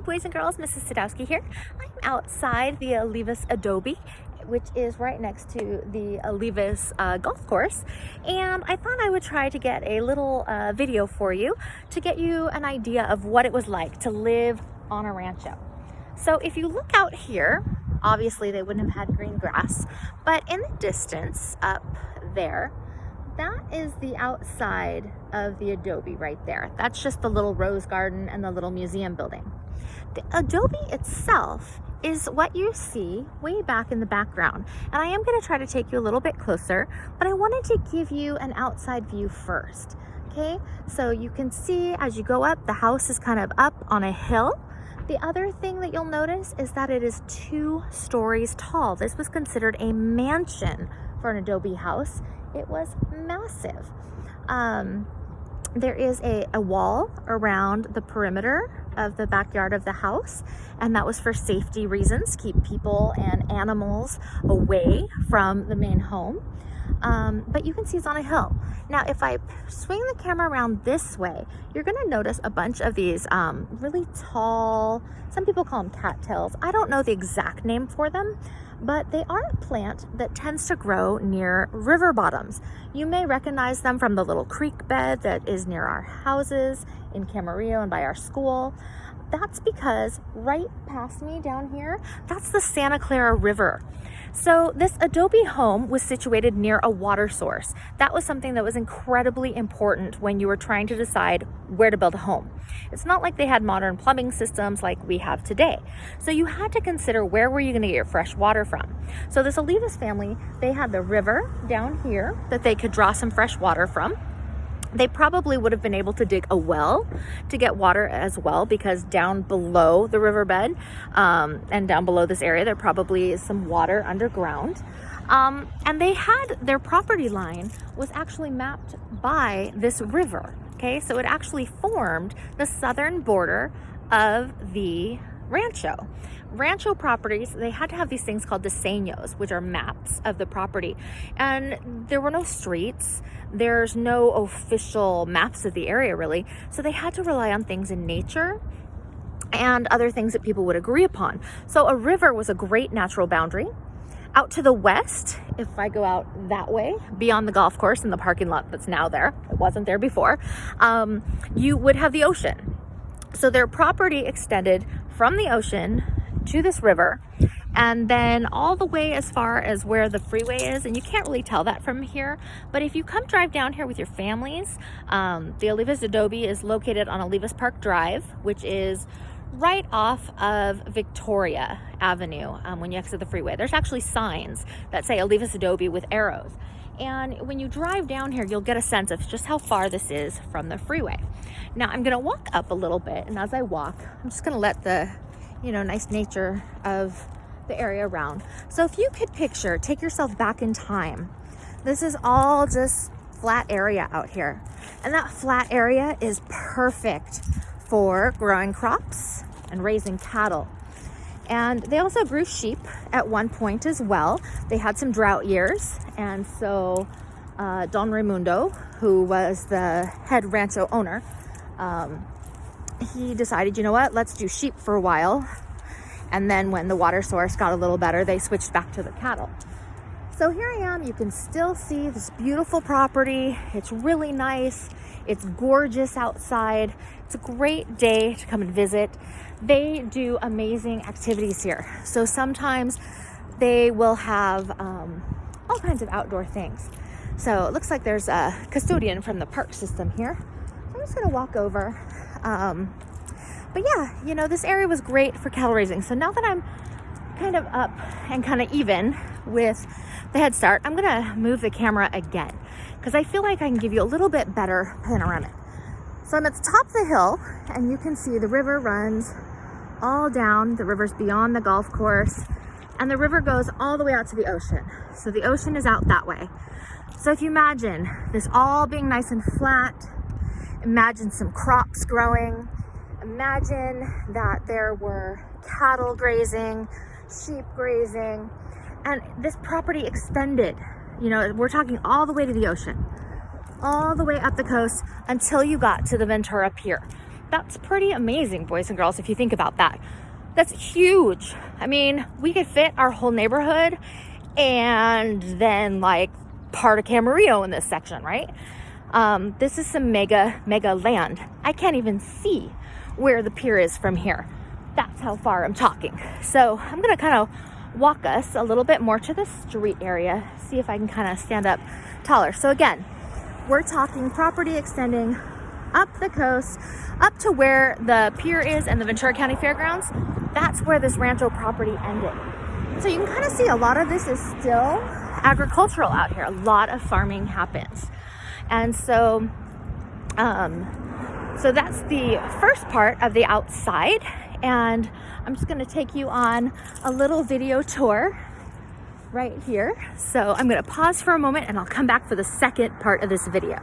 boys and girls, Mrs. Sadowski here. I'm outside the Olivas Adobe, which is right next to the Olivas golf course, and I thought I would try to get a little video for you to get you an idea of what it was like to live on a rancho. So if you look out here, obviously they wouldn't have had green grass, but in the distance up there, that is the outside of the Adobe right there. That's just the little rose garden and the little museum building. The Adobe itself is what you see way back in the background. And I am going to try to take you a little bit closer, but I wanted to give you an outside view first. Okay, so you can see as you go up, the house is kind of up on a hill. The other thing that you'll notice is that it is 2 stories tall. This was considered a mansion for an Adobe house. It was massive. There is a wall around the perimeter of the backyard of the house, and that was for safety reasons, keep people and animals away from the main home. But you can see it's on a hill. Now, if I swing the camera around this way, you're going to notice a bunch of these really tall, some people call them cattails. I don't know the exact name for them, but they are a plant that tends to grow near river bottoms. You may recognize them from the little creek bed that is near our houses in Camarillo and by our school. That's because right past me down here, that's the Santa Clara River. So this Adobe home was situated near a water source. That was something that was incredibly important when you were trying to decide where to build a home. It's not like they had modern plumbing systems like we have today. So you had to consider, where were you going to get your fresh water from? So this Olivas family, they had the river down here that they could draw some fresh water from. They probably would have been able to dig a well to get water as well, because down below the riverbed and down below this area, there probably is some water underground. And they had their property line was actually mapped by this river. Okay, so it actually formed the southern border of the rancho. Rancho properties, they had to have these things called diseños, which are maps of the property. And there were no streets. There's no official maps of the area, really. So they had to rely on things in nature and other things that people would agree upon. So a river was a great natural boundary. Out to the west, if I go out that way, beyond the golf course and the parking lot that's now there, it wasn't there before, you would have the ocean. So their property extended from the ocean to this river, and then all the way as far as where the freeway is. And you can't really tell that from here, but if you come drive down here with your families, the Olivas Adobe is located on Olivas Park Drive, which is right off of Victoria Avenue. When you exit the freeway, there's actually signs that say Olivas Adobe with arrows. And when you drive down here, you'll get a sense of just how far this is from the freeway. Now I'm gonna walk up a little bit, and as I walk, I'm just gonna let the nice nature of the area around. So if you could picture, take yourself back in time. This is all just flat area out here. And that flat area is perfect for growing crops and raising cattle. And they also grew sheep at one point as well. They had some drought years. And so Don Raimundo, who was the head rancho owner, he decided, you know what, let's do sheep for a while. And then when the water source got a little better, they switched back to the cattle. So here I am. You can still see this beautiful property. It's really nice. It's gorgeous outside. It's a great day to come and visit. They do amazing activities here. So sometimes they will have all kinds of outdoor things. So it looks like there's a custodian from the park system here. I'm just gonna walk over. But yeah, this area was great for cattle raising. So now that I'm kind of up and kind of even with the head start, I'm gonna move the camera again, because I feel like I can give you a little bit better panoramic. So I'm at the top of the hill, and you can see the river runs all down. The river's beyond the golf course, and the river goes all the way out to the ocean. So the ocean is out that way. So if you imagine this all being nice and flat, imagine some crops growing, imagine that there were cattle grazing, sheep grazing, and this property extended, we're talking all the way to the ocean, all the way up the coast until you got to the Ventura Pier. That's pretty amazing, boys and girls, if you think about that. That's huge. I mean, we could fit our whole neighborhood and then like part of Camarillo in this section, right? This is some mega land. I can't even see where the pier is from here. That's how far I'm talking. So I'm gonna kind of walk us a little bit more to the street area, see if I can kind of stand up taller. So again, we're talking property extending up the coast, up to where the pier is and the Ventura County Fairgrounds. That's where this Rancho property ended. So you can kind of see a lot of this is still agricultural out here. A lot of farming happens. And so, so that's the first part of the outside. And I'm just gonna take you on a little video tour right here. So I'm gonna pause for a moment and I'll come back for the second part of this video.